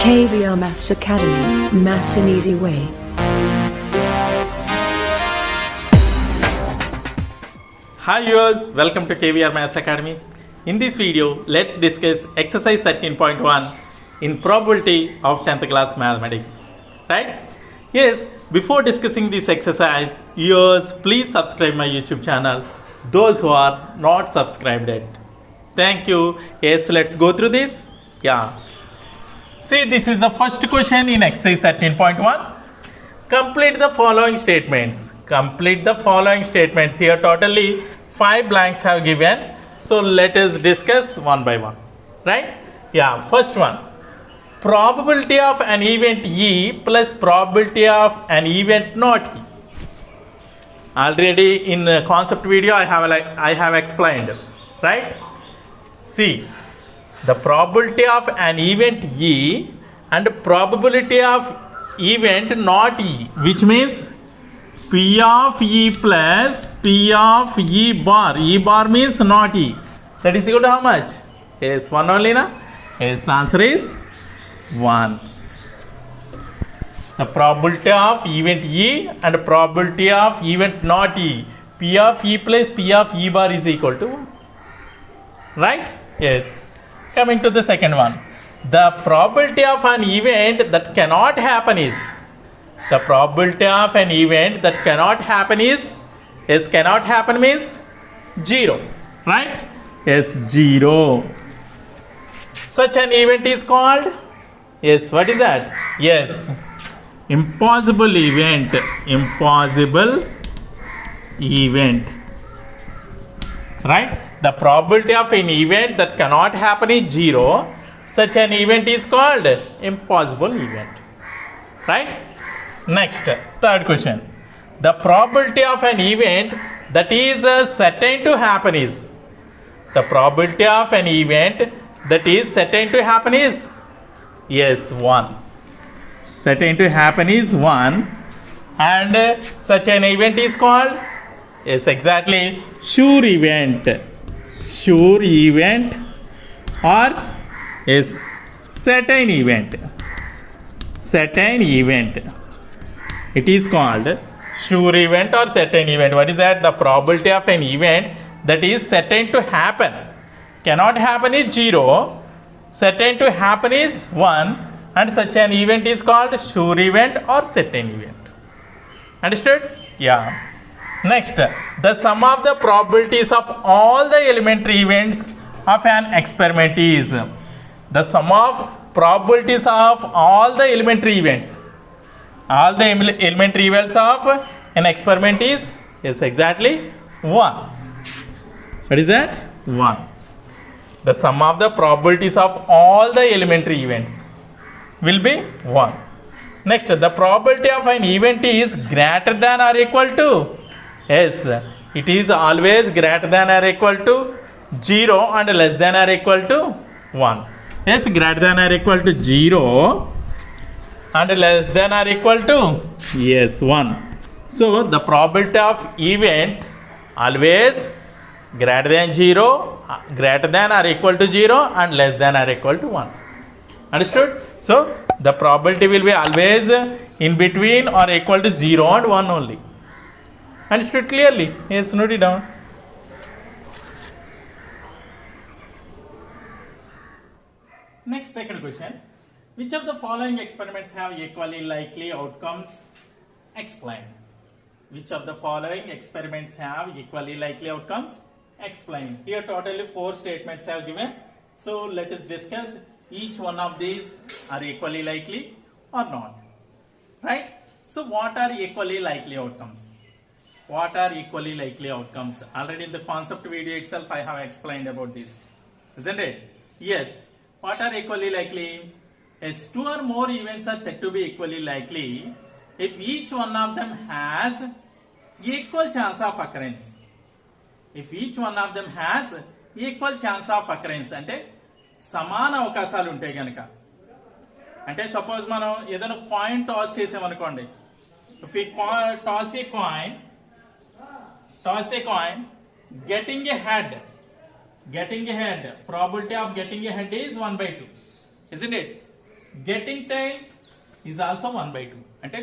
KVR Maths Academy, Maths an Easy Way. Hi viewers, welcome to KVR Maths Academy. In this video, let's discuss exercise 13.1 in probability of 10th class mathematics. Right? Yes, before discussing this exercise, viewers, please subscribe my YouTube channel. Those who are not subscribed yet. Thank you. Yes, let's go through this. Yeah. See, this is the first question in exercise 13.1. Complete the following statements. Complete the following statements. Here totally 5 blanks have given. So let us discuss one by one. Right? Yeah, first one. Probability of an event E plus probability of an event not E. Already in the concept video I have explained. Right? See. The probability of an event E and probability of event not E, which means P of E plus P of E bar. E bar means not E. That is equal to how much? Yes, 1 only na? Yes, answer is 1. The probability of event E and probability of event not E. P of E plus P of E bar is equal to 1. Right? Yes. Coming to the second one, the probability of an event that cannot happen is, the probability of an event that cannot happen is, yes, cannot happen means 0, right? Yes, 0. Such an event is called, yes, what is that? Yes, impossible event, impossible event, right? The probability of an event that cannot happen is 0. Such an event is called impossible event. Right? Next, third question. The probability of an event that is certain to happen is. The probability of an event that is certain to happen is. Yes, 1. Certain to happen is 1. And such an event is called. Yes, exactly. Sure event. Sure event or yes, certain event. Certain event. It is called sure event or certain event. What is that? The probability of an event that is certain to happen. Cannot happen is 0. Certain to happen is 1. And such an event is called sure event or certain event. Understood? Yeah. Next, the sum of the probabilities of all the elementary events of an experiment is. The sum of probabilities of all the elementary events. All the elementary events of an experiment is, yes, exactly 1. What is that? 1. The sum of the probabilities of all the elementary events will be 1. Next, the probability of an event is greater than or equal to. Yes, it is always greater than or equal to 0 and less than or equal to 1. Yes, greater than or equal to 0 and less than or equal to, yes, 1. So, the probability of event always greater than 0, greater than or equal to 0 and less than or equal to 1. Understood? So, the probability will be always in between or equal to 0 and 1 only. Understood clearly? Yes, note it down. Next, second question. Which of the following experiments have equally likely outcomes? Explain. Which of the following experiments have equally likely outcomes? Explain. Here totally 4 statements have given. So let us discuss each one of these are equally likely or not. Right? So what are equally likely outcomes? What are equally likely outcomes? Already in the concept video itself I have explained about this. Isn't it? Yes. What are equally likely? Yes, 2 or more events are said to be equally likely if each one of them has equal chance of occurrence. If each one of them has equal chance of occurrence. అంటే సమాన అవకాశాలు ఉంటాయి కనుక. అంటే suppose మనం ఏదైనా coin toss చేసామనుకోండి. If we toss a coin, getting a head, probability of getting a head is 1/2, isn't it? Getting tail is also 1/2. అంటే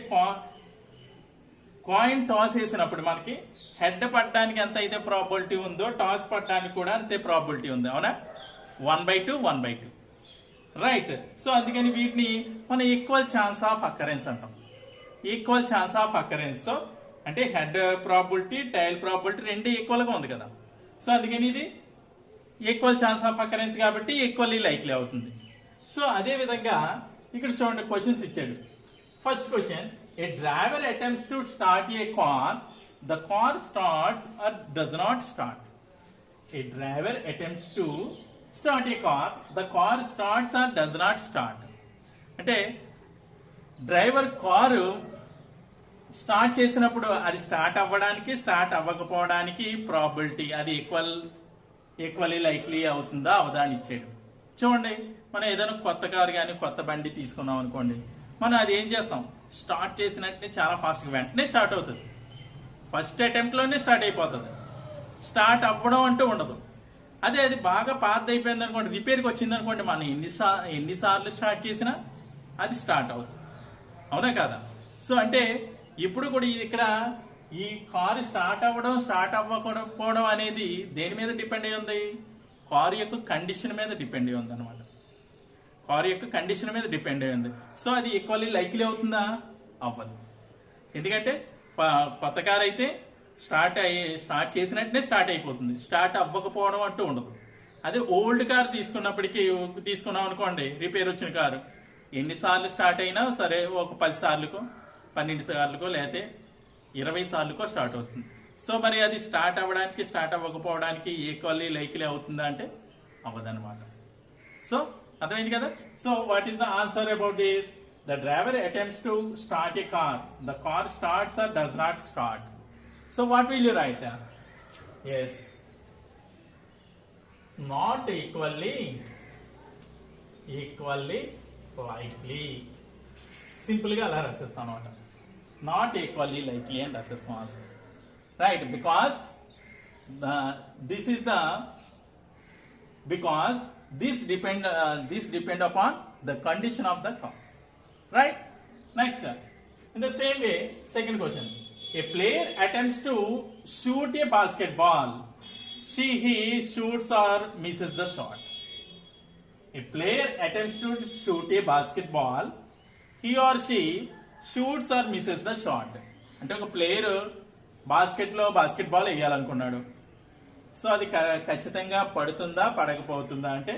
కాయిన్ టాస్ వేసినప్పుడు మనకి హెడ్ పడడానికి ఎంత అయితే ప్రాబిలిటీ ఉందో టాస్ పడడానికి కూడా అంతే ప్రాబిలిటీ ఉంది, అవునా? 1/2 1/2, రైట్. సో అందుకని వీటిని మనం ఈక్వల్ ఛాన్స్ ఆఫ్ అకరెన్స్ అంటాం. Equal chance of occurrence. So అంటే హెడ్ ప్రాబిలిటీ టైల్ ప్రాబిలిటీ రెండు ఈక్వల్ గా ఉంది కదా, సో అందుకని ఇది ఈక్వల్ ఛాన్స్ ఆఫ్ అకరెన్స్ కాబట్టి ఈక్వల్లీ లైక్లీ అవుతుంది. సో అదే విధంగా ఇక్కడ చూడండి క్వశ్చన్స్ ఇచ్చాడు. First question, A driver attempts to start a car, the car starts or does not start. A driver attempts to start a car, the car starts or does not start. అంటే driver car start చేసినప్పుడు అది start అవ్వడానికి start అవ్వకపోవడానికి probability అది equally likely అవుతుందా అవదా అని ఇచ్చాడు. చూడండి, మనం ఏదైనా కొత్త కారు కానీ కొత్త బండి తీసుకున్నాం అనుకోండి, మనం అది ఏం చేస్తాం, స్టార్ట్ చేసినట్టే చాలా ఫాస్ట్గా వెంటనే స్టార్ట్ అవుతుంది, ఫస్ట్ అటెంప్ట్లోనే స్టార్ట్ అయిపోతుంది, స్టార్ట్ అవ్వడం అంటూ ఉండదు. అదే అది బాగా పాత అయిపోయింది అనుకోండి, రిపేర్కి వచ్చింది అనుకోండి, మనం ఎన్నిసార్లు స్టార్ట్ చేసినా అది స్టార్ట్ అవుతుంది, అవునా కాదా? సో అంటే ఇప్పుడు కూడా ఇక్కడ ఈ కారు స్టార్ట్ అవ్వడం స్టార్ట్ అవ్వకపోవడం అనేది దేని మీద డిపెండ్ అయి ఉంది, కారు యొక్క కండిషన్ మీద డిపెండ్ అయి ఉంది అనమాట. కారు యొక్క కండిషన్ మీద డిపెండ్ అయి ఉంది. సో అది ఈక్వల్లీ లైక్లీ అవుతుందా? అవ్వదు. ఎందుకంటే కొత్త కారు అయితే స్టార్ట్ చేసినట్టునే స్టార్ట్ అయిపోతుంది, స్టార్ట్ అవ్వకపోవడం అంటూ ఉండదు. అదే ఓల్డ్ కారు తీసుకున్నాం అనుకోండి, రిపేర్ వచ్చిన కారు ఎన్నిసార్లు స్టార్ట్ అయినా సరే ఒక 10 సార్లుకో 12 సార్లుకో లేకపోతే 20 సార్లుకో స్టార్ట్ అవుతుంది. సో మరి అది స్టార్ట్ అవ్వడానికి స్టార్ట్ అవ్వకపోవడానికి ఈక్వల్లీ లైక్లీ అవుతుందా అంటే అవ్వదన్నమాట. సో అర్థమైంది కదా? So what is the answer about this? The driver attempts to start a car, the car starts or does not start. So what will you write? Yes, not equally likely. Simple గా అలా రాసేస్తాం అనమాట, not equally likely అని రాసేస్తాం answer, right? Because this depend upon the condition of the car, right? Next, in the same way, second question, a player attempts to shoot a basketball, he shoots or misses the shot. A player attempts to shoot a basketball, he or she shoots or misses the shot. అంటే ఒక player basketball వేయాలనుకున్నాడు, so అది ఖచ్చితంగా పడుతుందా పడకపోతుందా అంటే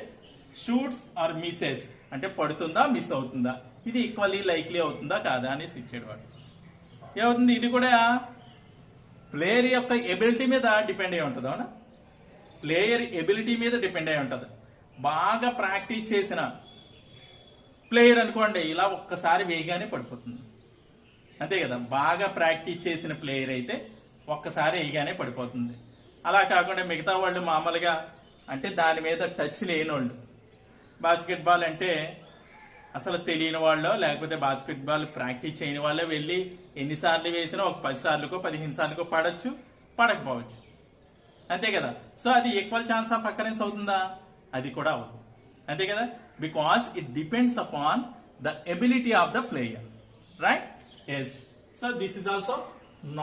shoots are Mrs అంటే పడుతుందా miss అవుతుందా, ఇది ఈక్వల్లీ లైక్లీ అవుతుందా కాదా అనేసి ఇచ్చాడు వాడు. ఏమవుతుంది, ఇది కూడా ప్లేయర్ యొక్క ఎబిలిటీ మీద డిపెండ్ అయి ఉంటుంది, అవునా? ప్లేయర్ ఎబిలిటీ మీద డిపెండ్ అయి ఉంటుంది. బాగా ప్రాక్టీస్ చేసిన ప్లేయర్ అనుకోండి, ఇలా ఒక్కసారి వేయగానే పడిపోతుంది, అంతే కదా? బాగా ప్రాక్టీస్ చేసిన ప్లేయర్ అయితే ఒక్కసారి వేయగానే పడిపోతుంది. అలా కాకుండా మిగతా వాళ్ళు మామూలుగా అంటే దాని మీద టచ్ లేని వాళ్ళు, బాస్కెట్బాల్ అంటే అసలు తెలియని వాళ్ళు లేకపోతే బాస్కెట్బాల్ ప్రాక్టీస్ చేయని వాళ్ళే వెళ్ళి ఎన్నిసార్లు వేసినా ఒక 10 సార్లుకో 15 సార్లుకో పడచ్చు, పడకపోవచ్చు, అంతే కదా? సో అది ఈక్వల్ ఛాన్స్ ఆఫ్ అకరెన్స్ అవుతుందా? అది కూడా అవుతుంది, అంతే కదా? Because it depends upon the ability of the player, right? Yes. So this is also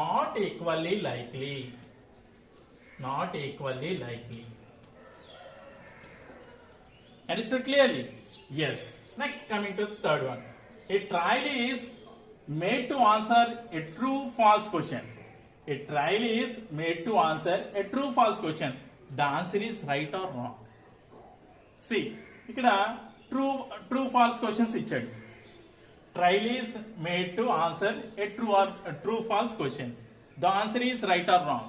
not equally likely. Not equally likely. Understood clearly? Yes. Next, coming to the third one. A trial is made to answer a true-false question. A trial is made to answer a true-false question. The answer is right or wrong. See, ఇక్కడ true-false questions ఇచ్చాడు. Trial is made to answer a true-false question. The answer is right or wrong.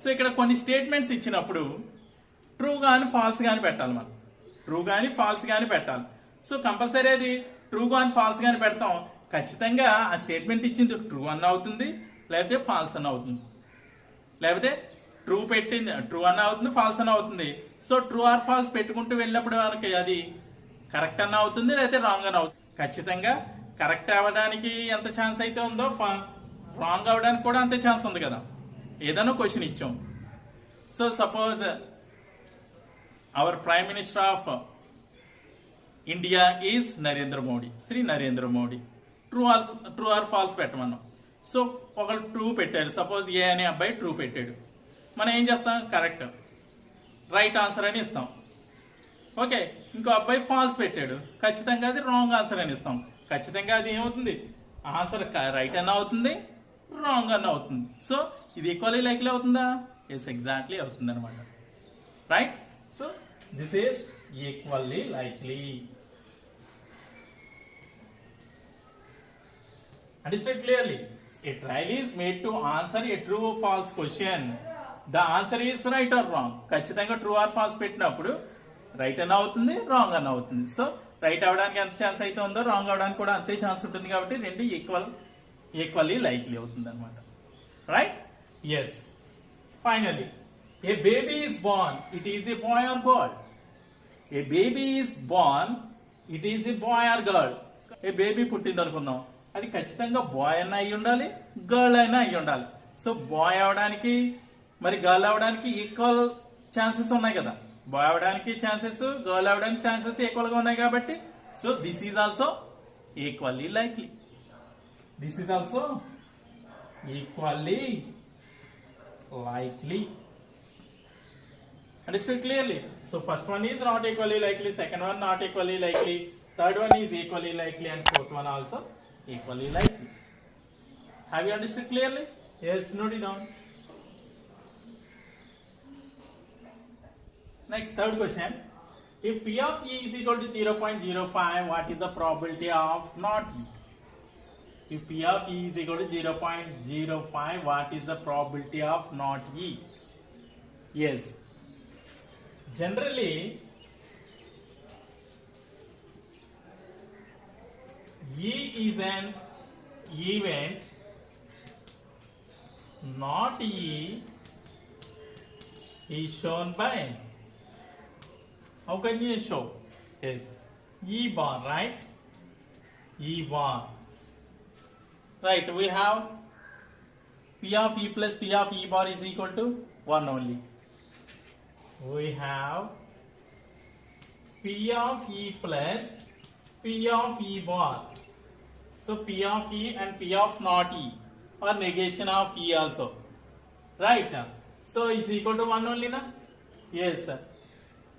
So ఇక్కడ కొన్ని statements ఇచ్చినప్పుడు true కానీ falls కానీ పెట్టాలి, మనం true కానీ ఫాల్స్ కానీ పెట్టాలి. సో కంపల్సరీ అది ట్రూ కానీ ఫాల్స్ కానీ పెడతాం, ఖచ్చితంగా ఆ స్టేట్మెంట్ ఇచ్చింది ట్రూ అన్న అవుతుంది లేకపోతే ఫాల్స్ అన్న అవుతుంది, లేకపోతే ట్రూ పెట్టింది ట్రూ అన్న అవుతుంది ఫాల్స్ అన్న అవుతుంది. సో ట్రూ ఆర్ ఫాల్స్ పెట్టుకుంటూ వెళ్ళినప్పుడు మనకి అది కరెక్ట్ అన్న అవుతుంది లేకపోతే రాంగ్ అన్న అవుతుంది. ఖచ్చితంగా కరెక్ట్ అవ్వడానికి ఎంత ఛాన్స్ అయితే ఉందో రాంగ్ అవ్వడానికి కూడా అంతే ఛాన్స్ ఉంది కదా. ఏదైనా క్వశ్చన్ ఇచ్చాం, so suppose our prime minister of India is Narendra Modi, Shri Narendra Modi. True or false పెట్టమన్నాం. సో ఒకళ్ళు ట్రూ పెట్టారు, సపోజ్ ఏ అనే అబ్బాయి ట్రూ పెట్టాడు, మనం ఏం చేస్తాం, కరెక్ట్ రైట్ ఆన్సర్ అని ఇస్తాం. ఓకే, ఇంకో అబ్బాయి ఫాల్స్ పెట్టాడు, ఖచ్చితంగా అది రాంగ్ ఆన్సర్ అని ఇస్తాం. ఖచ్చితంగా అది ఏమవుతుంది, ఆన్సర్ రైట్ అన్న అవుతుంది, రాంగ్ అన్న అవుతుంది. సో ఇది ఈక్వల్లీ లైక్లీ అవుతుందా, ఎస్ ఎగ్జాక్ట్లీ అవుతుంది అనమాట. Right, so this is equally likely. Understood clearly? A trial is made to answer a true or false question. The answer is right or wrong. ఖచ్చితంగా true or falls పెట్టినప్పుడు right అన్న అవుతుంది, wrong అన్న అవుతుంది. So right అవడానికి ఎంత chance అయితే ఉందో రాంగ్ అవడానికి కూడా అంతే ఛాన్స్ ఉంటుంది. కాబట్టి రెండు ఈక్వల్లీ లైక్లీ అవుతుంది అనమాట. Right, yes. Finally, a baby is born, it is a boy or girl. A baby is born, it is a boy or girl. A baby పుట్టింది అనుకుందాం, అది ఖచ్చితంగా బాయ్ అయినా అయి ఉండాలి, గర్ల్ అయినా అయి ఉండాలి. సో బాయ్ అవడానికి మరి గర్ల్ అవడానికి ఈక్వల్ ఛాన్సెస్ ఉన్నాయి కదా. బాయ్ అవడానికి ఛాన్సెస్, గర్ల్ అవడానికి ఛాన్సెస్ ఈక్వల్ గా ఉన్నాయి కాబట్టి so this is also equally likely. This is also equally likely. Understood clearly? So first one is not equally likely, second one not equally likely, third one is equally likely, and fourth one also equally likely. Have you understood clearly? Yes, note it down. Next, third question. If P of E is equal to 0.05, what is the probability of not E? If P of E is equal to 0.05, what is the probability of not E? Yes. Generally, E is an event, not E is shown by, how can you show? Yes, E bar, right? E bar. Right, we have P of E plus P of E bar is equal to 1 only. We have P of E plus P of E bar. So P of E and P of not E, or negation of E also. Right? So it's equal to 1 only, na? Yes, sir.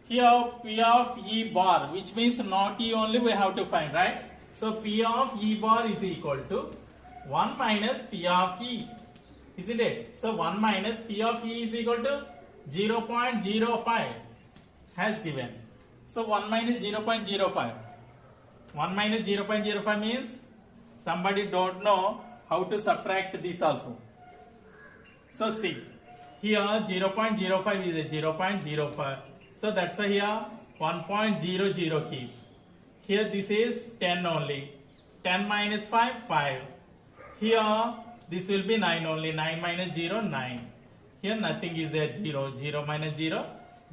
Here P of E bar, which means not E only we have to find, right? So P of E bar is equal to 1 minus P of E. Isn't it? So 1 minus P of E is equal to 0.05 has given. So 1 minus 0.05. 1 minus 0.05 means somebody don't know how to subtract this also. So see, here 0.05 is a 0.05. So that's why here 1.00 keep. Here this is 10 only. 10 minus 5, 5. Here this will be 9 only. 9 minus 0, 9. Here nothing is there, 0. 0 minus 0,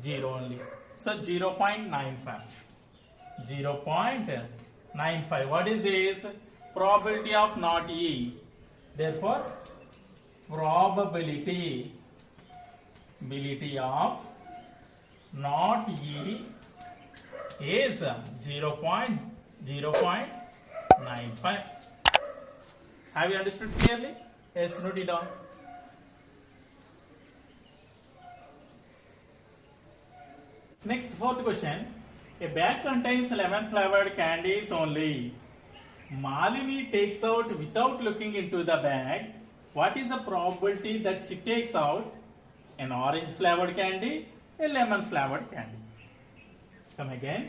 0 only. So 0.95. 0.95. What is this? Probability of not E. Therefore, probability of not E is 0.95. Have you understood clearly? Yes, note it down. Next, fourth question. A bag contains 11 flavored candies only. Malini takes out without looking into the bag. What is the probability that she takes out an orange flavored candy, a lemon flavored candy? Come again.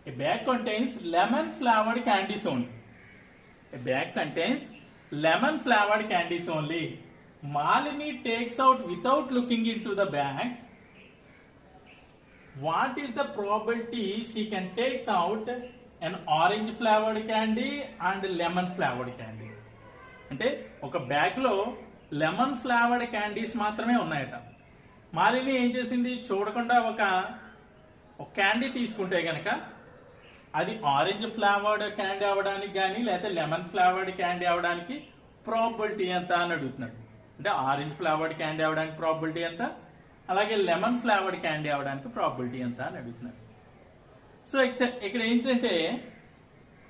A bag contains lemon flavored candies only. A bag contains lemon flavored candies only. Malini takes out without looking into the bag. What is the probability she can takes out an orange flavored candy and lemon flavored candy? అంటే ఒక bag లో lemon flavoured candies మాత్రమే ఉన్నాయట. మాలిని ఏం చేసింది, చూడకుండా ఒక candy తీసుకుంటే గనక అది ఆరెంజ్ ఫ్లేవర్డ్ క్యాండీ అవడానికి కానీ లేకపోతే లెమన్ ఫ్లేవర్డ్ క్యాండీ అవడానికి ప్రాబిలిటీ ఎంత అని అడుగుతున్నాడు. అంటే ఆరెంజ్ ఫ్లేవర్డ్ క్యాండీ అవడానికి ప్రాబిలిటీ ఎంత, అలాగే లెమన్ ఫ్లేవర్డ్ క్యాండీ అవడానికి ప్రాబిలిటీ ఎంత అని అడుగుతున్నాడు. సో ఇక్కడ ఏంటంటే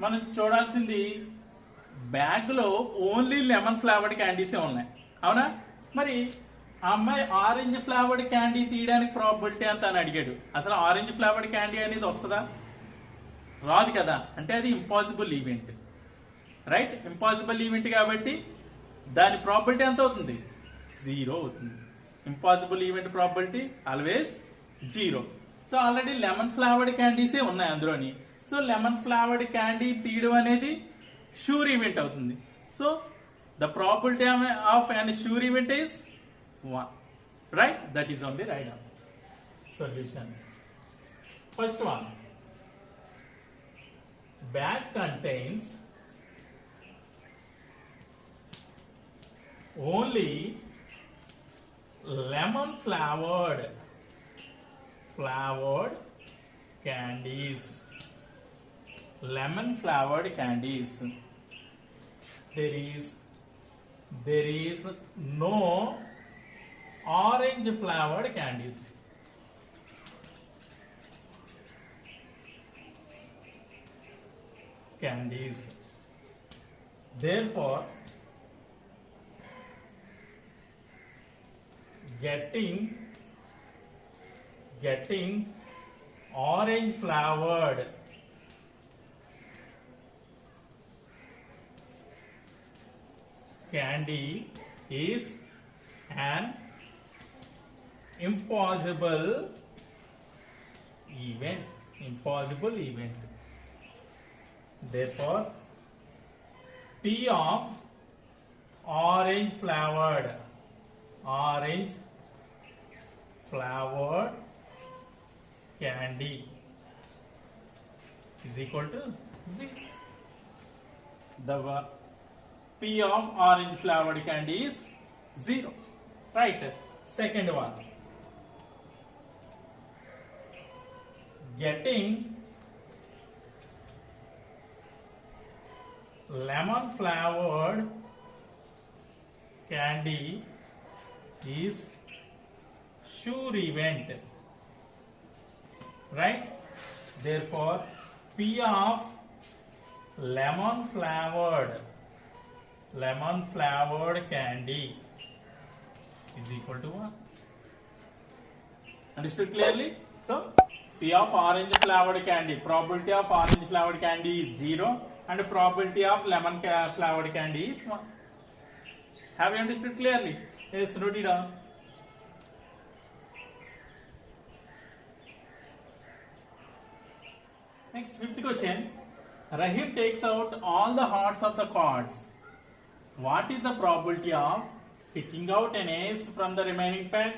మనం చూడాల్సింది బ్యాగ్లో ఓన్లీ లెమన్ ఫ్లేవర్డ్ క్యాండీసే ఉన్నాయి, అవునా? మరి ఆ అమ్మాయి ఆరెంజ్ ఫ్లేవర్డ్ క్యాండీ తీయడానికి ప్రాబిలిటీ ఎంత అని అడిగాడు. అసలు ఆరెంజ్ ఫ్లేవర్డ్ క్యాండీ అనేది వస్తుందా? రాదు కదా, అంటే అది impossible event, right? Impossible event కాబట్టి దాని ప్రాబిలిటీ ఎంత అవుతుంది? 0 అవుతుంది. Impossible event probability always 0. So already lemon flavoured క్యాండీసే ఉన్నాయి అందులోని. సో లెమన్ ఫ్లేవర్డ్ క్యాండీ తీయడం అనేది షూర్ ఈవెంట్ అవుతుంది. So the probability of an sure event is 1, right? That is on the right hand. Solution. First one, bag contains only lemon flavored candies. Lemon flavored candies. There is no orange flavored candies. Therefore, getting orange flavored candy is an impossible event. Therefore, P of orange flavored candy is equal to 0. The P of orange flavored candy is 0, right? Second one, getting lemon flavored candy is sure event, right? Therefore, P of lemon flavored candy is equal to 1. Understood clearly? So P of orange flavored candy, probability of orange flavored candy is 0 and probability of lemon flavored candy is 1. Have you understood clearly? Yes, note it down. Next, fifth question. Rahim takes out all the hearts of the cards. What is the probability of picking out an ace from the remaining pack,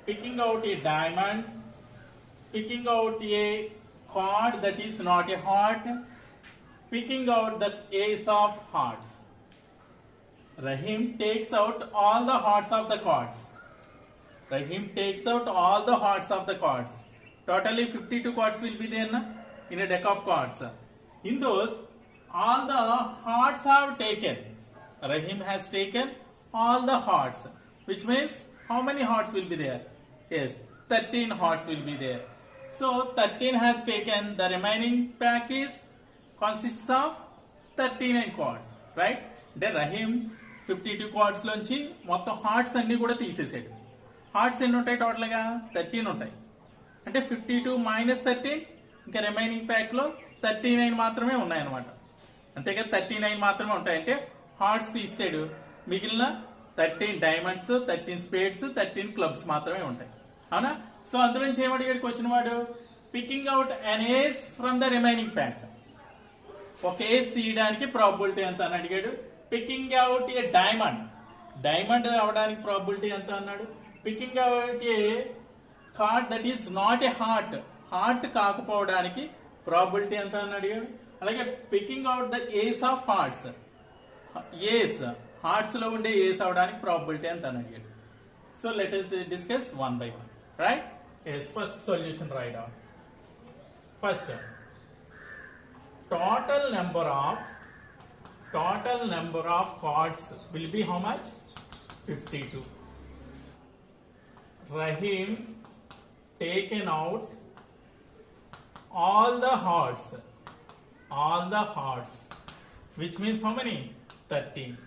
picking out a diamond, picking out a card that is not a heart, picking out the ace of hearts? Rahim takes out all the hearts of the cards. Totally 52 cards will be there in a deck of cards. In those, all the hearts have taken. Rahim has taken all the hearts, which means how many hearts will be there? Yes, 13 hearts will be there. So 13 has taken. The remaining pack consists of 39 cards, right? The Rahim 52 cards లోంచి మొత్తం hearts అన్ని కూడా తీసేసాడు. Hearts ఎన్ని ఉంటాయి total గా? 13 ఉంటాయి. అంటే 52 minus 13, ఇంకా రిమైనింగ్ ప్యాక్ లో 39 మాత్రమే ఉన్నాయన్నమాట. అంతేగా 39 మాత్రమే ఉంటాయి. అంటే హార్ట్స్ తీసాడు, మిగిలిన 13 డైమండ్స్, 13 స్పేడ్స్, 13 క్లబ్స్ మాత్రమే ఉంటాయి, అవునా? సో అందులో నుంచి ఏమడిగాడు క్వశ్చన్ వాడు? Picking out an ace from the remaining pack. ఒక ఏస్ తీయడానికి ప్రాబిలిటీ ఎంత అని అడిగాడు. పికింగ్ అవుట్ ఏ డైమండ్ అవడానికి ప్రాబిలిటీ ఎంత అన్నాడు. Picking out a card that is not a heart కాకపోవడానికి ప్రాబిలిటీ ఎంత అని అడిగాడు. అలాగే picking out the ace of hearts, hearts లో ఉండే ఏస్ అవడానికి ప్రాబిలిటీ ఎంత అని అడిగాడు. So let us discuss one by one, right? Yes, first solution write down. First, total number of cards will be how much? 52. Rahim taken out all the hearts, which means how many? 13,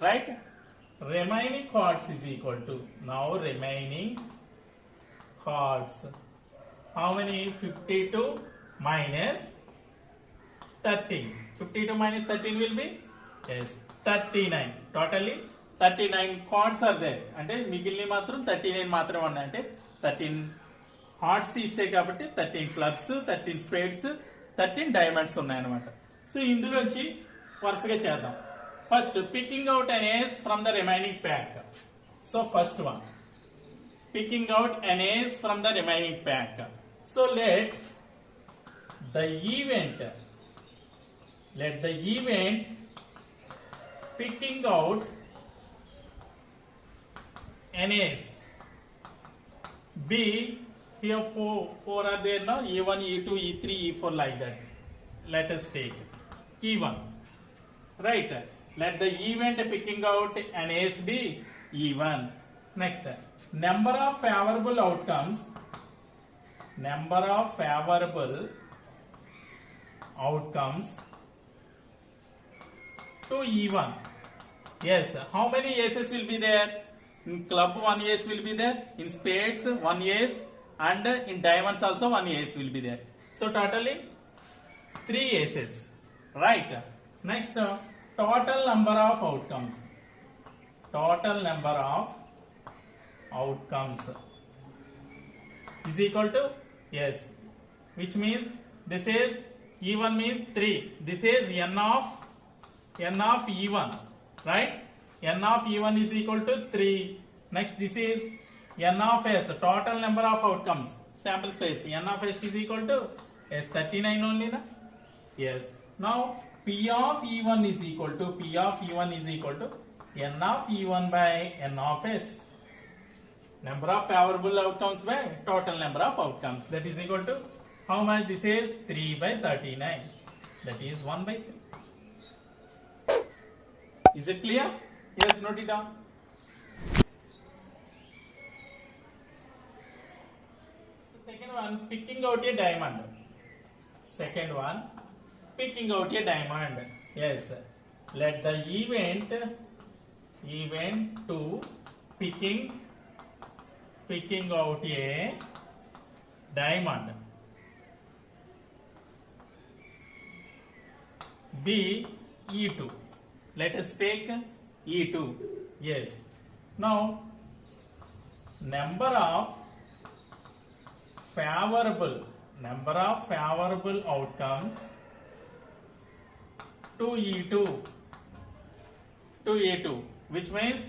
right? Remaining cards is equal to, now remaining cards, how many? 52 minus 13. 52 minus 13 will be, yes, 39. Totally 39 cards are there. అంటే మిగిలిన మాత్రం 39 మాత్రం ఉన్నాయి. అంటే 13 hearts ఇస్తాయి కాబట్టి 13 clubs, 13 spades, 13 diamonds ఉన్నాయన్నమాట. So ఇందులోంచి వరుసగా చేద్దాం. First picking out an ace from the remaining pack. So first one, picking out an ace from the remaining pack. So let the event picking out an ace be, here four are there now, E1, E2, E3, E4 like that. Let us take E1, right? Let the event picking out an ace be E1. Next, number of favorable outcomes to E1. Yes, how many aces will be there? In club 1 ace will be there, in spades 1 ace, and in diamonds also 1 ace will be there. So totally 3 aces, right? Next, total number of outcomes is equal to, yes, which means this is E1 means 3, this is n of E1, right? N of E1 is equal to 3. Next, this is n of S, total number of outcomes, sample space. N of S is equal to, yes, 39 only, na? Yes. Now P of E1 is equal to n of E1 by n of S, number of favorable outcomes by total number of outcomes. That is equal to, how much? This is 3 by 39. That is 1 by 3. Is it clear? Yes, note it down. Second one, picking out a diamond. Yes, let the event to picking out a diamond be E2. Let us take E2. Yes. Now, number of favorable outcomes to E2, which means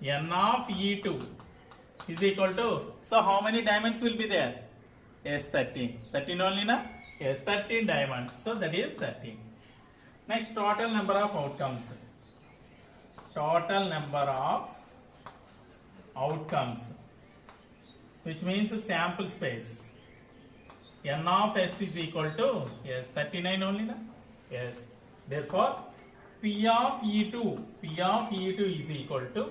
n of E2 is equal to, so how many diamonds will be there? Yes, 13 only, na? Yes, 13 diamonds. So that is 13. Next, total number of outcomes, which means sample space. N of S is equal to, yes, 39 only, na? Yes. Therefore, P of E2 is equal to,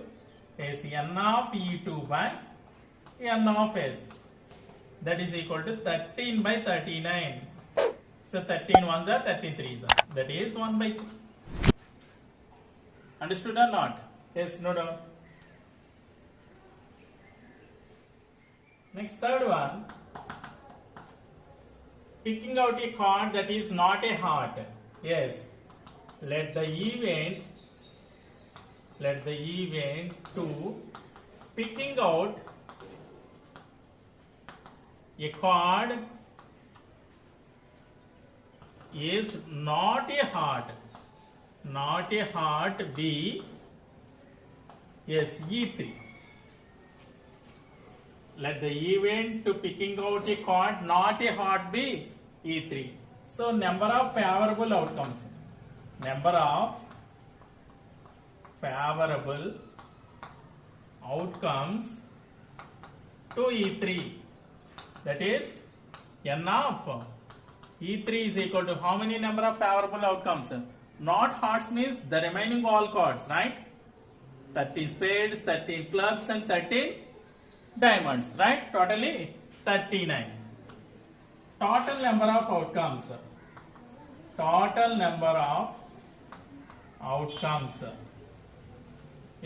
yes, N of E2 by N of S. That is equal to 13 by 39. So 13 ones are 13 threes are. That is 1 by 3. Understood or not? Yes, no doubt. Next, third one, picking out a card that is not a heart. Yes, let the event to picking out a card is not a heart be, yes, E3. Let the event to picking out a card not a heart be E3. So number of favorable outcomes to E3, that is n of E3 is equal to how many number of favorable outcomes? Not hearts means the remaining all cards, right? 13 spades, 13 clubs, and 13 diamonds, right? Totally 39. total number of outcomes. Total number of outcomes.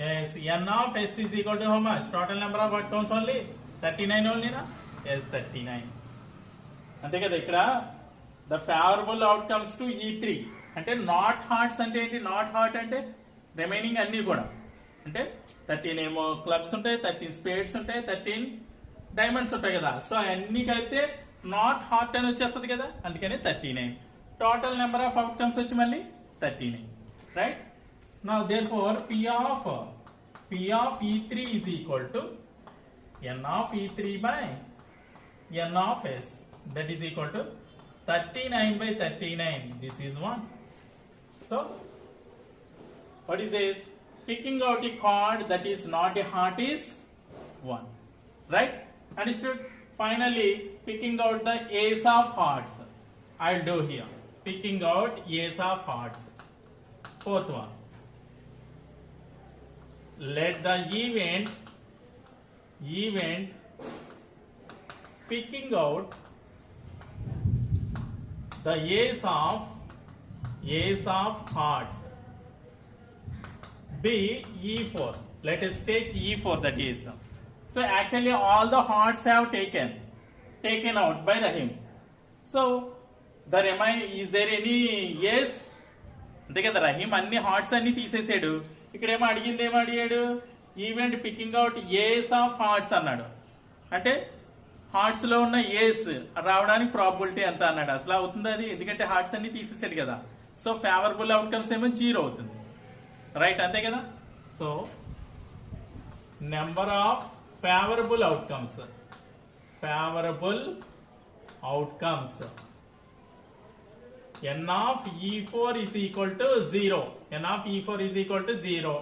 Yes, n of s is equal to how much? Total number of outcomes only 39 only na? Yes, 39. అంతే కదా ఇక్కడ the favourable outcomes to E3 అంటే not hearts అంటే ఏంటి? Not heart అంటే remaining అన్నీ కూడా అంటే 13 ఏమో క్లబ్స్ ఉంటాయి, 13 స్పేడ్స్ ఉంటాయి, 13 డైమండ్స్ ఉంటాయి కదా. సో అన్ని కలిపితే నాట్ హార్ట్ అని వచ్చేస్తుంది కదా, అందుకని 39. టోటల్ నెంబర్ ఆఫ్ అవుట్కమ్స్ వచ్చి మళ్ళీ 39, right? Now therefore P of E3 is equal to n of E3 by n of s, that is equal to 39 by 39. This is 1. So what is this? Picking out a card that is not a heart is 1, right? Understood? Finally, picking out the ace of hearts. I'll do here. Picking out ace of hearts. Fourth one. Let the event picking out the ace of hearts be E4. Let us take E4, that is. So actually all the hearts have taken out by Rahim. So the is there any yes? అంతే కదా, రహీమ్ అన్ని hearts అన్ని తీసేసాడు. ఇక్కడ ఏమో అడిగాడు, event picking out ace of hearts అన్నాడు. అంటే hearts లో ఉన్న ఏస్ రావడానికి ప్రాబిలిటీ ఎంత అన్నాడు. అసలు అవుతుంది అది, ఎందుకంటే హార్ట్స్ అన్ని తీసేసాడు కదా. సో ఫేవరబుల్ అవుట్కమ్స్ ఏమో 0 అవుతుంది, రైట్? అంతే కదా. So number of favourable outcomes n of E4 is equal to 0. n of E4 is equal to 0.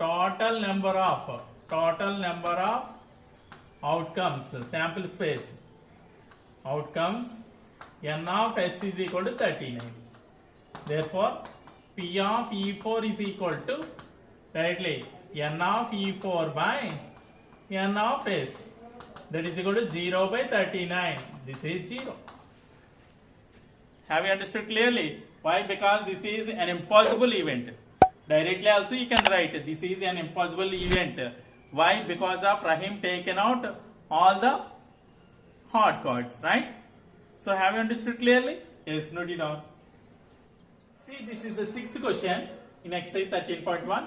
Total number of outcomes, sample space outcomes, n of s is equal to 39. Therefore P of E4 is equal to directly n of E4 by n of s, that is equal to 0 by 39. This is 0. Have you understood clearly? Why? Because this is an impossible event. Directly also you can write this is an impossible event. Why? Because of Rahim taken out all the hard cards, right? So have you understood clearly? Yes, note it down. See, this is the 6th question in exercise 13.1.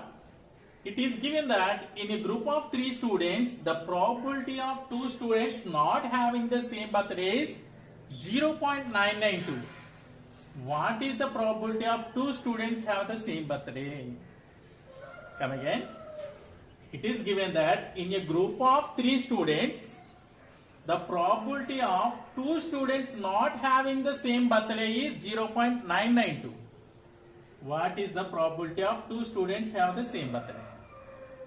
It is given that in a group of 3 students, the probability of 2 students not having the same birthday is 0.992. What is the probability of 2 students have the same birthday? Come again. It is given that in a group of 3 students, the probability of 2 students not having the same birthday is 0.992. What is the probability of 2 students have the same birthday?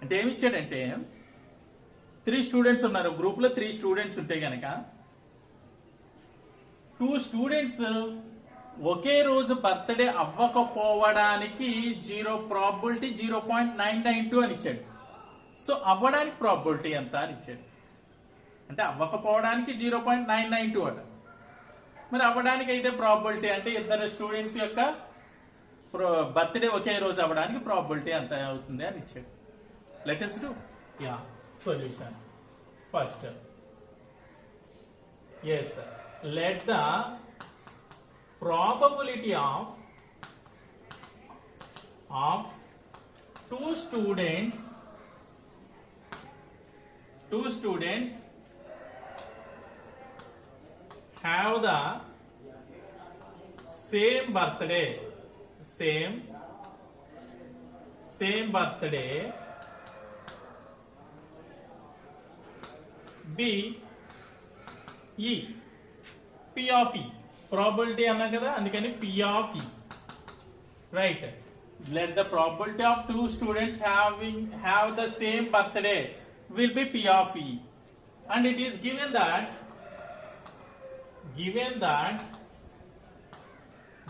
అంటే ఏమి ఇచ్చాడంటే 3 students ఉన్నారు, group లో 3 students ఉంటే గనక 2 students ఒకే రోజు birthday అవ్వకపోవడానికి 0 probability 0.992 అని ఇచ్చాడు. సో అవ్వడానికి ప్రాబిలిటీ ఎంత అని ఇచ్చాడు. అంటే అవ్వకపోవడానికి 0.992 అట. మరి అవ్వడానికి అయితే ప్రాబిలిటీ అంటే ఇద్దరు స్టూడెంట్స్ యొక్క బర్త్డే ఒకే రోజు అవ్వడానికి ప్రాబిలిటీ ఎంత అవుతుంది అని ఇచ్చాడు. Let us do solution. First, yes, let the probability of 2 students have the same birthday be P of E. Probability అన్నా కదా, అందుకని P of E, right? Let the probability of 2 students have the same birthday will be P of E, and it is given that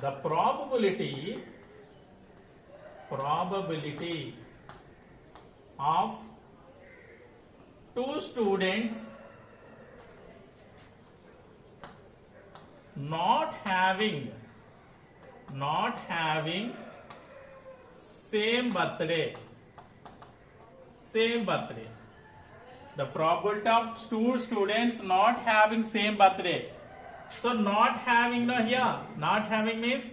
the probability of 2 students not having same birthday. The probability of two students not having same birthday. So not having, no, here not having means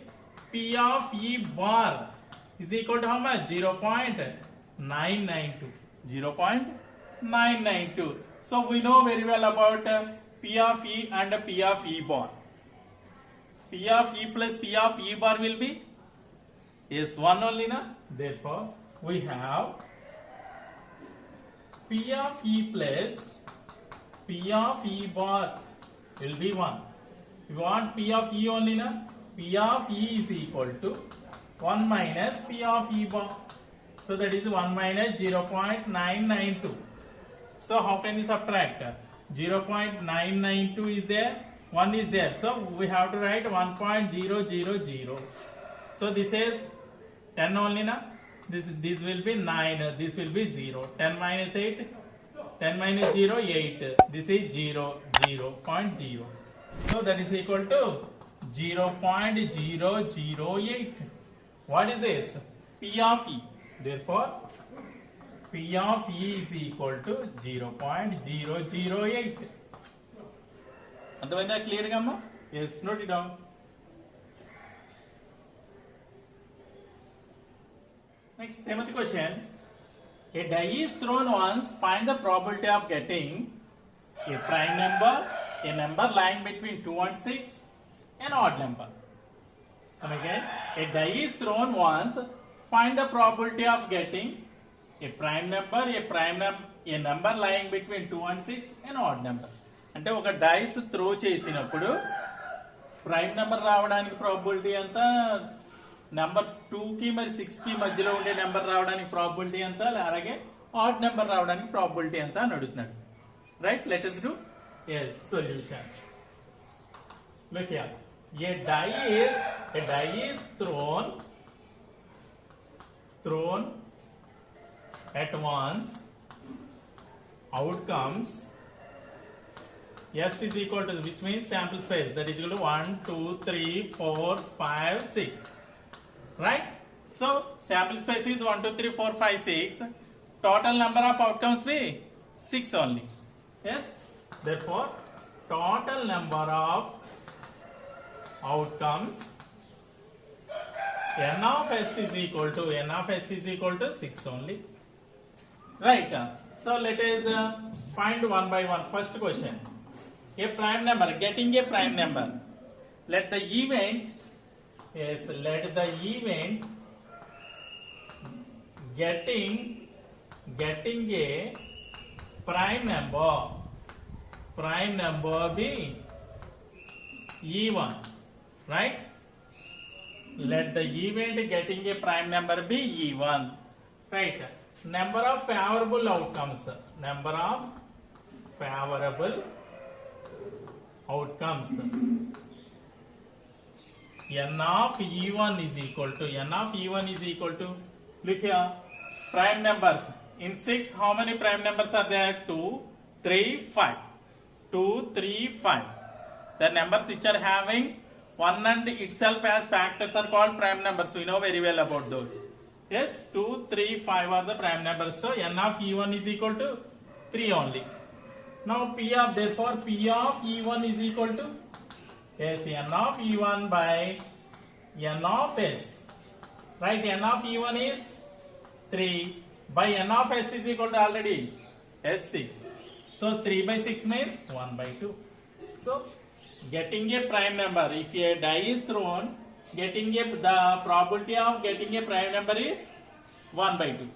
P of E bar is equal to how much? 0.992. 0.992. So we know very well about P of E and P of E bar. P of E plus P of E bar will be is 1 only, na? Therefore we have P of E plus P of E bar will be 1. You want P of E only, na? P of E is equal to 1 minus P of E bar. So that is 1 minus 0.992. So how can you subtract? 0.992 is there, 1 is there. So we have to write 1.000. So this is 10 only, na? This will be 9, this will be 0. 10 minus 8, 10 minus 0, 8. This is 0.0. So that is equal to 0.008. What is this? P of E. Therefore, P of E is equal to 0.008. అర్థమైందా clear గా అమ్మా? Yes, note it down. Next, 7th question. A die is thrown once. Find the probability of getting a prime number, a number lying between 2 and 6, an odd number. Come again. A die is thrown once. Find the probability of getting a prime number, a number lying between 2 and 6, an odd number. అంటే ఒక dice throw చేసినప్పుడు prime number రావడానికి probability ఎంత, number 2కి మరి 6కి మధ్యలో ఉండే నెంబర్ రావడానికి ప్రాబిలిటీ ఎంత, అలాగే ఆడ్ నెంబర్ రావడానికి ప్రాబిలిటీ ఎంత అని అడుగుతున్నాడు. Right, let us do yes solution. Look here. A die is thrown at once. Outcomes S is equal to, which means sample space, that is equal to 1, 2, 3, 4, 5, 6. Right? So sample space is 1, 2, 3, 4, 5, 6. Total number of outcomes be 6 only. Yes? Therefore, total number of outcomes N of S is equal to 6 only. Right? So let us find one by one. First question. A prime number, getting a prime number. Let the event getting a prime number be E1, right? Let the event getting a prime number be E1, right? Number of favorable outcomes, N of E1 is equal to, look here, prime numbers. In 6, how many prime numbers are there? 2, 3, 5. 2, 3, 5. The numbers which are having 1 and itself as factors are called prime numbers. We know very well about those. Yes, 2, 3, 5 are the prime numbers. So N of E1 is equal to 3 only. Now therefore P of E1 is equal to, yes, N of E1 by N of S. Right, N of E1 is 3 by N of S is equal to already S6. So 3 by 6 means 1 by 2. So getting a prime number, if a die is thrown, the probability of getting a prime number is 1 by 2.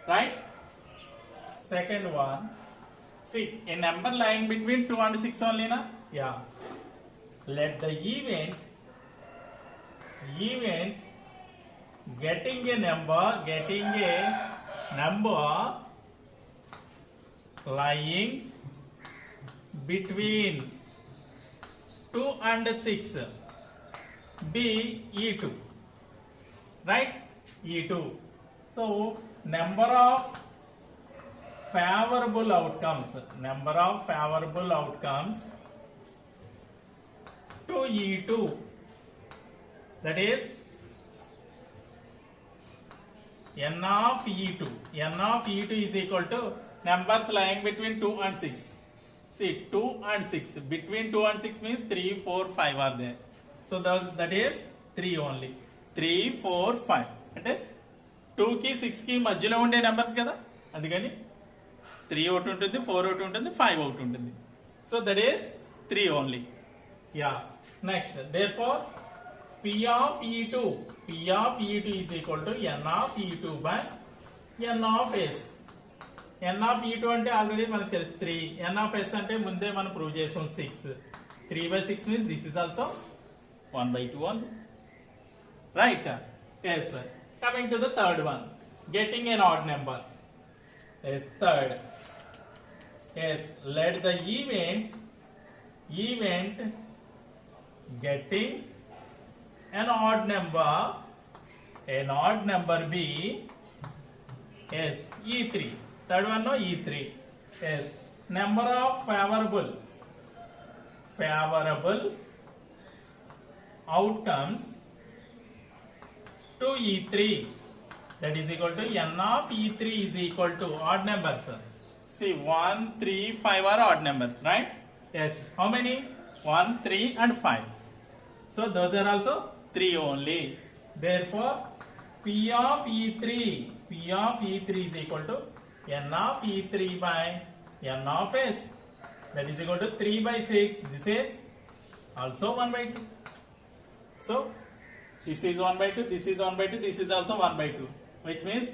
Right? Second one. See, a number lying between 2 and 6 only, na? Yeah. Let the event getting a number lying between 2 and 6 be E2. Right? E2. So, number of favorable outcomes to E2, that is n of E2. n of E2 is equal to numbers lying between 2 and 6. See, 2 and 6. Between 2 and 6 means 3, 4, 5 are there. So that is 3 only. 3, 4, 5. అంటే 2కి 6కి మధ్యలో ఉండే numbers కదా, అందుకని 3 ఒకటి ఉంటుంది, 4 ఒకటి ఉంటుంది, 5 ఒకటి ఉంటుంది. So that is 3 only. Yeah next therefore P of E2 is equal to n of E2 by n of S. n of E2 అంటే ఆల్రెడీ మనకు తెలుసు 3, n of S అంటే ముందే మనం ప్రూవ్ చేసాం 6. 3/6 means this is also 1/2 only. Right? Yes. Coming to the third one, getting an odd number. Yes, third. Yes, let the event getting an odd number be, yes, E3. Third one, no, E3. Yes, number of favorable outcomes to E3, that is equal to n of E3 is equal to odd numbers. See, 1, 3, 5 are odd numbers, right? Yes. How many? 1, 3 and 5. So those are also 3 only. Therefore, P of E3 is equal to n of E3 by n of S, that is equal to 3/6. This is also 1/2. So this is 1/2, this is 1/2, this is also 1/2, which means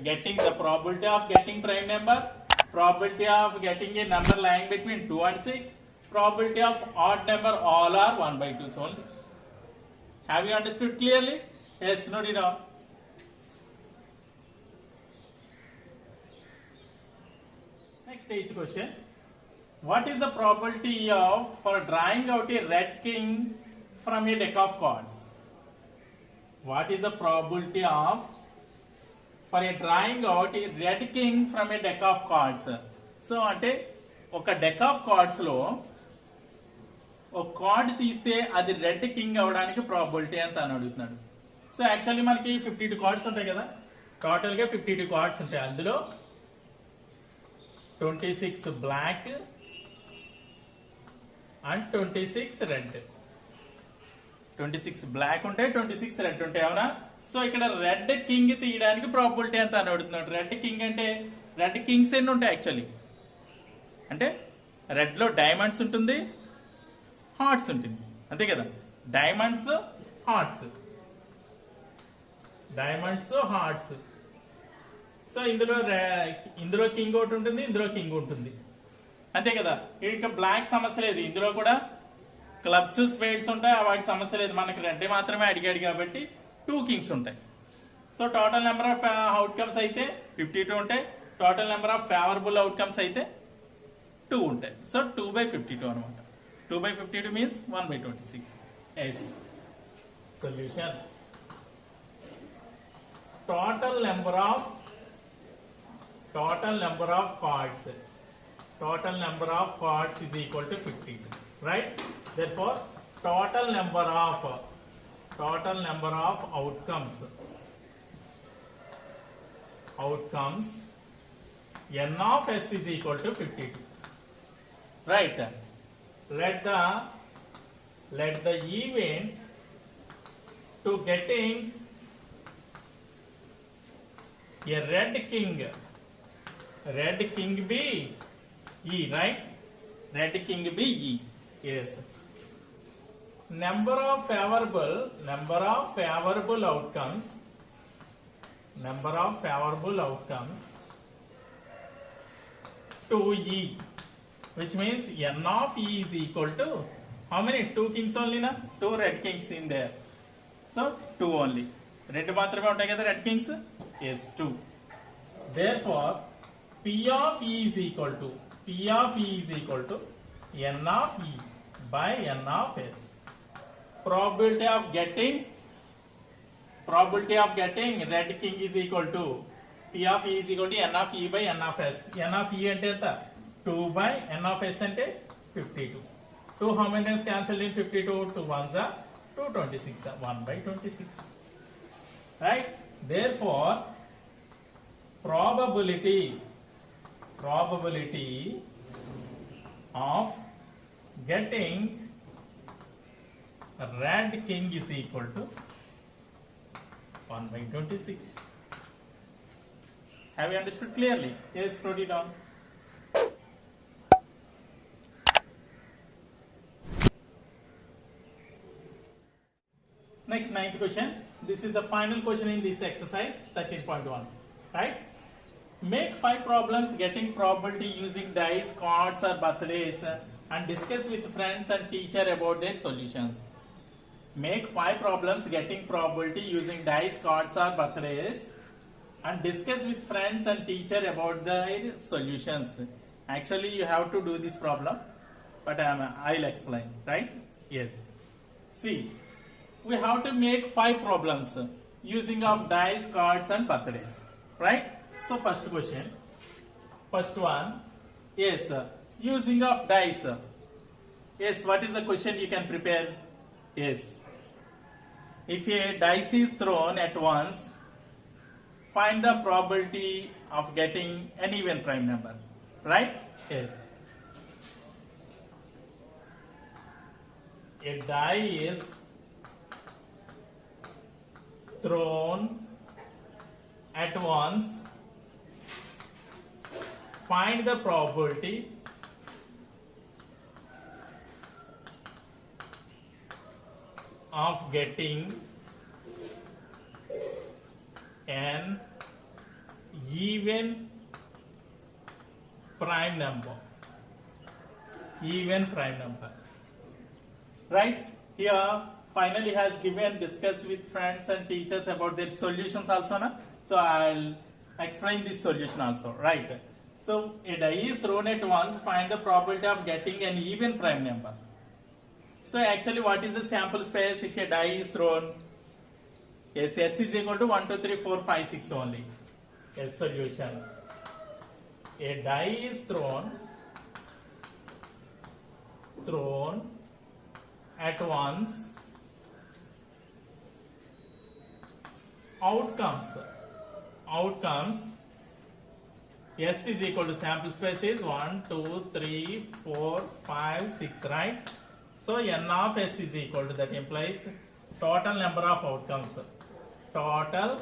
getting the probability of getting prime number, probability of getting a number lying between 2 and 6, probability of odd number, all are 1/2 only. Have you understood clearly? Yes, note it down. Next, 8th question. What is the probability of for drawing out a red king from a deck of cards? What is the probability of for a drawing out a red king from a deck of cards? So అంటే ఒక deck of cards లో ఒక card తీస్తే అది red king అవడానికి probability ఎంత అని అడుగుతున్నాడు. సో యాక్చువల్లీ మనకి 52 కార్డ్స్ ఉంటాయి కదా, టోటల్ గా 52 కార్డ్స్ ఉంటాయి. అందులో 26 బ్లాక్ అండ్ 26 రెడ్. 26 బ్లాక్ ఉంటాయి, 26 రెడ్ ఉంటాయి, అవునా? సో ఇక్కడ రెడ్ కింగ్ తీయడానికి ప్రాబిలిటీ ఎంత అని అడుగుతున్నాడు. రెడ్ కింగ్ అంటే రెడ్ కింగ్స్ ఎన్ని ఉంటాయి యాక్చువల్లీ అంటే రెడ్ లో డైమండ్స్ ఉంటుంది, హార్ట్స్ ఉంటుంది, అంతే కదా. Diamonds hearts. సో ఇందులో కింగ్ ఒకటి ఉంటుంది, ఇందులో కింగ్ ఉంటుంది, అంతే కదా. ఇంకా బ్లాక్ సమస్య లేదు, ఇందులో కూడా క్లబ్స్ స్పేడ్స్ ఉంటాయి, వాటి సమస్య లేదు. మనకి రెడ్ మాత్రమే అడిగాడు కాబట్టి 2 కింగ్స్ ఉంటాయి. So total number of outcomes అయితే 52 ఉంటాయి, total number of favourable outcomes అయితే 2 ఉంటాయి. సో 2/52 అనమాట. 2/52 means 1/26. Yes. Solution. Total number of cards. Total number of cards is equal to 52. Right? Therefore, total number of outcomes. N of S is equal to 52. Right? Let the event to getting a red king be E, right? Red king be E. Yes. Number of favorable outcomes to E, which means n of E is equal to how many? 2 kings only na? 2 red kings in there. So 2 only. Red మాత్రమే ఉంటాయి కదా red kings? Yes, 2. Therefore, P of E is equal to n of E by n of S. Probability of getting red king is equal to P of E is equal to n of E by n of S. n of E అంటే ఎంత? 2 by n of S అంటే 52. 2 how many times cancelled in 52? 2 ones are 226, 1 by 26. Right? Therefore, probability of getting red king is equal to 1 by 26. Have you understood clearly? Yes, wrote it down. Next, ninth question. This is the final question in this exercise 13.1. Right? Make 5 problems getting probability using dice, cards or birthdays and discuss with friends and teacher about their solutions. Make 5 problems getting probability using dice, cards or birthdays and discuss with friends and teacher about their solutions. Actually, you have to do this problem, but I'll explain. Right? Yes. See, we have to make 5 problems using of dice, cards and birthdays. Right? So first question, first one, yes, using of dice. Yes, what is the question you can prepare? Yes, if a dice is thrown at once, find the probability of getting an even prime number. Right? Yes. A die is thrown at once. Find the probability of getting an even prime number. Even prime number. Right? Here, finally has given discuss with friends and teachers about their solutions also. Na? So, I'll explain this solution also. Right? So, a die is thrown at once, find the probability of getting an even prime number. So, actually what is the sample space if a die is thrown? Yes, S is equal to 1, 2, 3, 4, 5, 6 only. Yes, solution. A die is thrown at once. Outcomes. S is equal to sample space is 1, 2, 3, 4, 5, 6, right? So n of S is equal to, that implies total number of outcomes. Total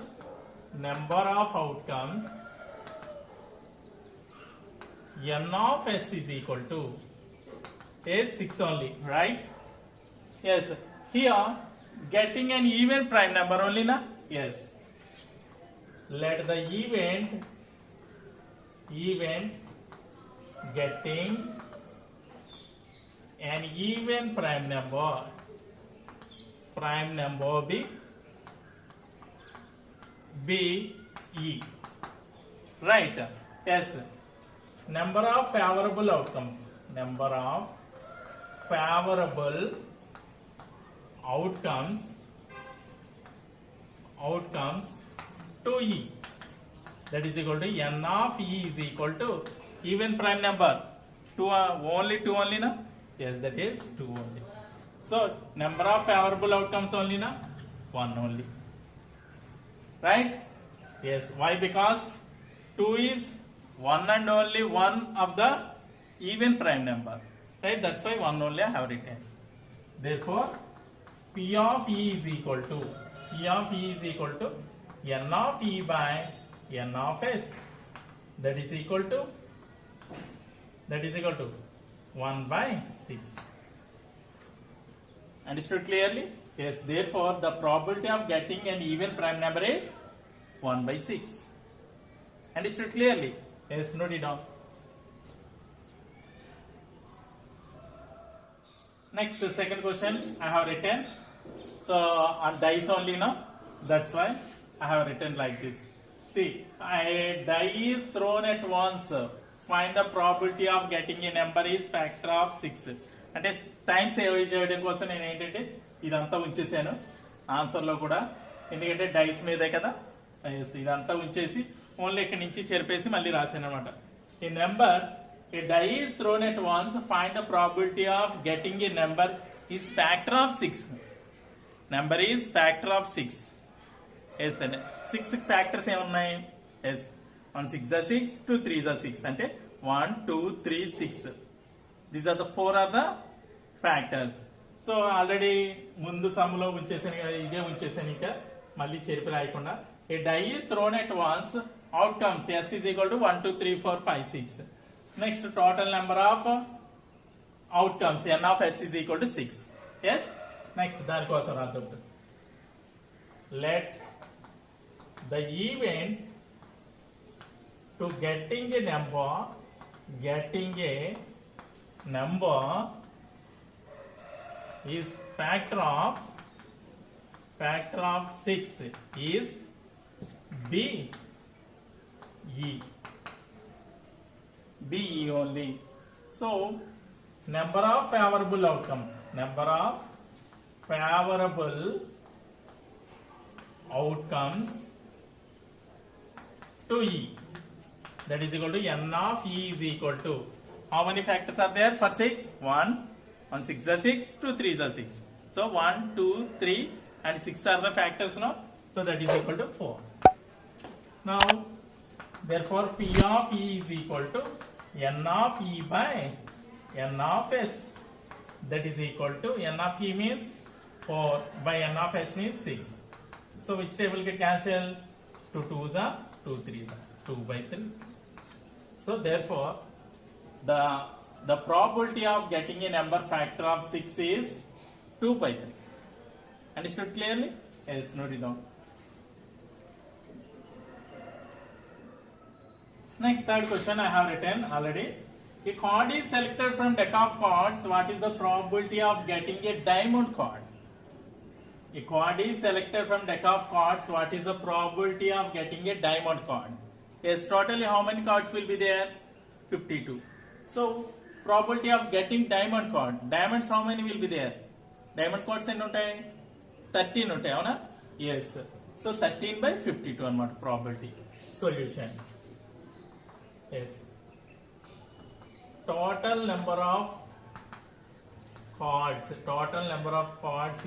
number of outcomes, n of S is equal to is 6 only, right? Yes. Here, getting an even prime number only, na? Yes. Let the event getting an even prime number be E. Right? Yes. Number of favorable outcomes. Number of favorable outcomes to E. That is equal to n of E is equal to even prime number. Only 2 only, na? Yes, that is 2 only. So, number of favorable outcomes only, na? 1 only. Right? Yes. Why? Because 2 is one and only one of the even prime number. Right? That's why 1 only I have written. Therefore, P of E is equal to n of E by n of S. That is equal to 1 by 6. Understood clearly? Yes. Therefore, the probability of getting an even prime number is 1 by 6. Understood clearly? Yes. Note it down. Next, the second question I have written. So, on dice only now. That's why I have written like this. See, a die is thrown at once. Find the probability of getting a number is factor of 6. అంటే time save చేయడం కోసం నేను ఏంటంటే ఇదంతా ఉంచేసాను ఆన్సర్లో కూడా, ఎందుకంటే dice మీదే కదా. ఇదంతా ఉంచేసి ఓన్లీ ఇక్కడి నుంచి చెరిపేసి మళ్ళీ రాశాను అనమాట. ఈ number A die is thrown at once. Find the probability of getting a number is factor of 6. Number is factor of 6. Yes, and 6 factors ఏమున్నాయి? Yes, 1 6 are 6, 2 3 are 6. అంటే 1 2 3 6. These are the 4 are the factors. So already ముందు సమ్లో ఉంచేసాను కదా, ఇదే ఉంచేసాను, ఇంకా మళ్ళీ చెరిపి రాయకుండా. A die is thrown at once, outcomes S is equal to 1 2 3 4 5 6. Next total number of outcomes n of S is equal to 6. Yes, next దానికోసం రాద్దాం. Let the event to getting a number is factor of 6 is B E only. So number of favorable outcomes to E, that is equal to n of E is equal to, how many factors are there for 6? 1 6 are 6, 2 3 are 6. So 1 2 3 and 6 are the factors now. So that is equal to 4. Now therefore P of E is equal to n of E by n of S. That is equal to n of E means 4 by n of S means 6. So which table get cancelled? 2 2s are 2 3s are 2 by 3. So therefore the probability of getting a number factor of 6 is 2 by 3. Understood clearly? Yes, note it down. Next, third question I have written already. A card is selected from deck of cards. What is the probability of getting a diamond card? A card is selected from deck of cards. What is the probability of getting a diamond card? Yes, totally how many cards will be there? 52. So probability of getting diamond card, diamonds how many will be there? Diamond cards ఎన్ని ఉంటాయి? 13 ఉంటాయి, అవునా? Yes. So 13 by 52 అన్నమాట probability. Solution. Yes. Total number of cards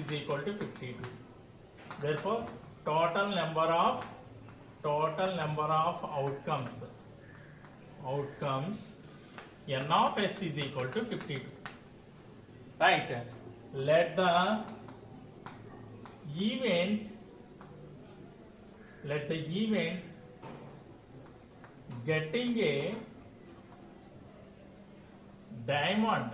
is equal to 52. Therefore total number of outcomes n of S is equal to 52. Right. Let the event getting a diamond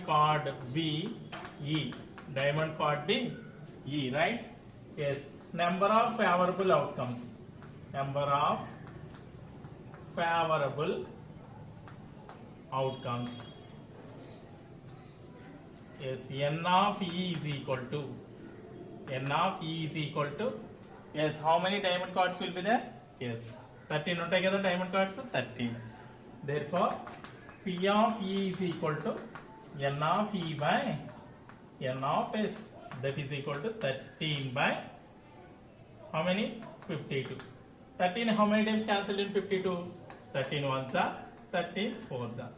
card B E, right? Yes. Number of favorable outcomes. Yes, n of E is equal to, yes, how many diamond cards will be there? Yes, 13 ఉంటాయి కదా diamond cards, 13. Therefore P of E is equal to n of E by n of S, that is equal to 13 by how many? 52. 13 how many times cancelled in 52? 13 ones are, 13 fours are.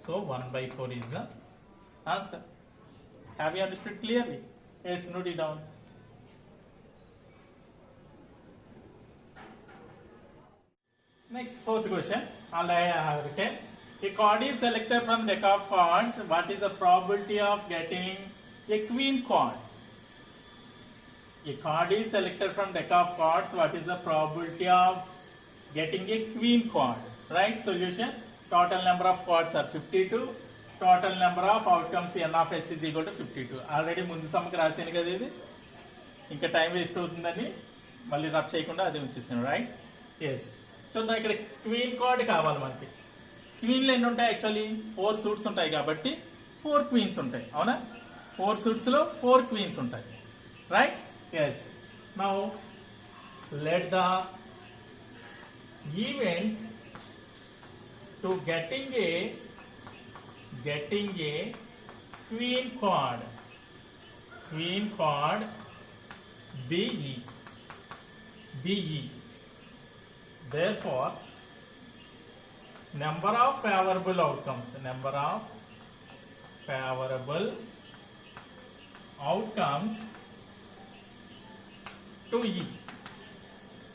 So 1 by 4 is the answer. Have you understood clearly? Yes, note it down. Next, fourth question. All I have written. A card is selected from deck of cards. What is the probability of getting a queen card? A card is selected from deck of cards. What is the probability of getting a queen card? Right? Solution. Total number of cards are 52. Total number of outcomes n of S is equal to 52. Already ముందు సమ్మకి రాశాను కదా, ఇది ఇంకా time waste అవుతుందని మళ్ళీ rub చేయకుండా అదే ఉంచేసాను. Right? Yes. చూద్దాం, ఇక్కడ క్వీన్ కార్డ్ కావాలి మనకి. క్వీన్లు ఎన్ని ఉంటాయి? యాక్చువల్లీ 4 సూట్స్ ఉంటాయి కాబట్టి 4 క్వీన్స్ ఉంటాయి, అవునా? 4 సూట్స్లో 4 క్వీన్స్ ఉంటాయి. Right? Yes. Now let the event to getting a queen card BE BE. Therefore, number of favorable outcomes to E,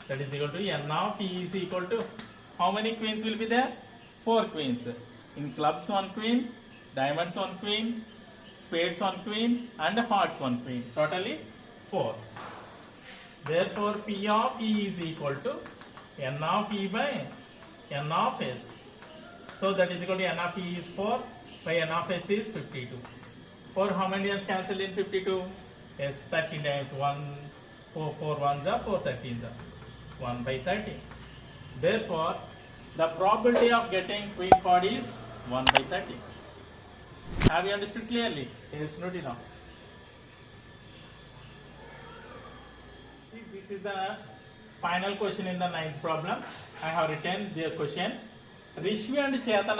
that is equal to N of E is equal to, how many queens will be there? 4 queens. In clubs 1 queen, diamonds 1 queen, spades 1 queen, and hearts 1 queen. Totally 4. Therefore, P of E is equal to N of E by N of S. So that is equal to N of E is 4 by N of S is 52. 4 how many times cancelled in 52? Yes, 30 times 1, 4 1s are 4 13s are 1 by 30. Therefore, the probability of getting queen card is 1 by 30. Have you understood clearly? Yes, note it now. See, this is the final question in the 9th problem. I have written the question. Rishvi and Chetan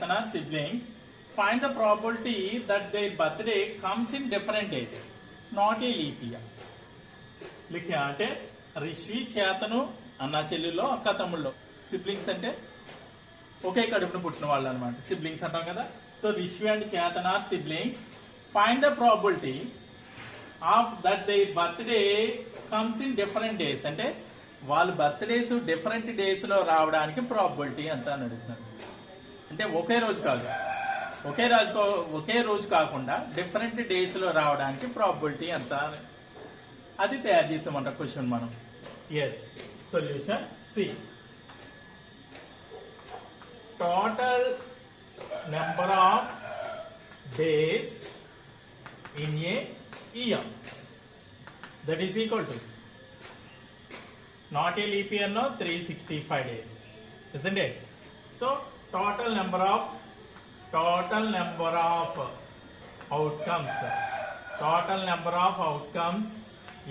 are siblings. Find the probability that their birthday comes in different days, not a leap year. लिखा అంటే రిషి చేతను అన్న చెల్లెల్లో అక్క తమ్ముళ్ళు siblings అంటే ఒకే కడుపున పుట్టిన వాళ్ళు అనమాట సిబ్లింగ్స్ అంటాం కదా so Rishi and Chetan are siblings find the probability of that they birthday comes in different days అంటే వాళ్ళ బర్త్డేస్ డిఫరెంట్ డేస్ లో రావడానికి ప్రాబిలిటీ ఎంత అని అడుగుతున్నారు అంటే ఒకే రోజు కాకుండా డిఫరెంట్ డేస్ లో రావడానికి ప్రాబిలిటీ ఎంత అది తయారు చేసామంట క్వశ్చన్ మనం yes solution C total number of days in a year that is equal to not a leap year, no, 365 days, isn't it? So total number of outcomes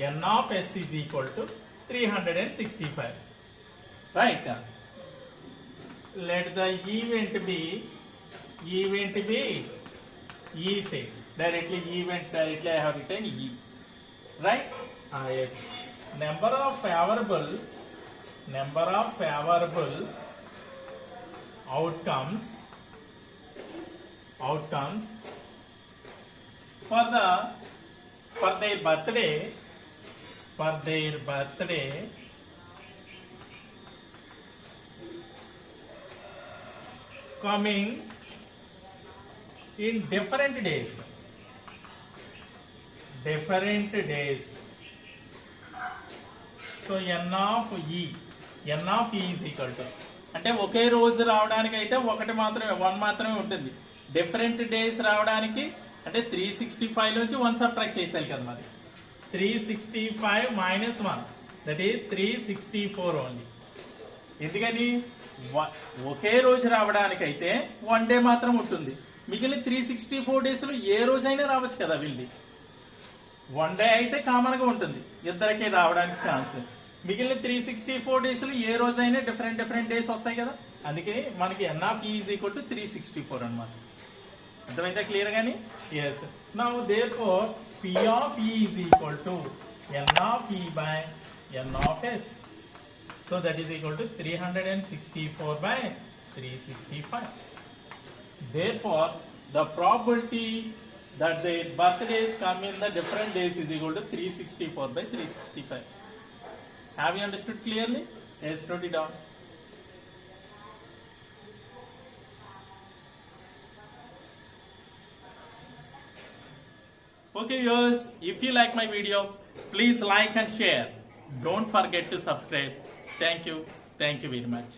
n of s is equal to 365, right? Let the event be e, say directly I have written e, right? Yes. Number of favorable outcomes for their birthday coming in different days. So n of e is equal to అంటే ఒకే రోజు రావడానికి అయితే one మాత్రమే ఉంటుంది different days రావడానికి అంటే 365 నుంచి 1 subtract చేయాలి కదా మరి 365 మైనస్ 1 దట్ ఈస్ 364 ఓన్లీ ఎందుకని ఒకే రోజు రావడానికి అయితే 1 డే మాత్రం ఉంటుంది మిగిలిన 364 డేస్ లో ఏ రోజైనా రావచ్చు కదా వీళ్ళది 1 డే అయితే కామన్ గా ఉంటుంది ఇద్దరికి రావడానికి ఛాన్స్ మిగిలిన 364 డేస్ లో ఏ రోజైనా డిఫరెంట్ డేస్ వస్తాయి కదా అందుకే మనకి n of e is equal to 364 అన్నమాట అర్థమైందా క్లియర్ గానీ yes now therefore p of e is equal to n of e by n of s so that is equal to 364 by 365 therefore the probability that the birthdays come in the different days is equal to 364 by 365. Have you understood clearly? Yes, note it down. Okay viewers, if you like my video, please like and share. Don't forget to subscribe. Thank you very much.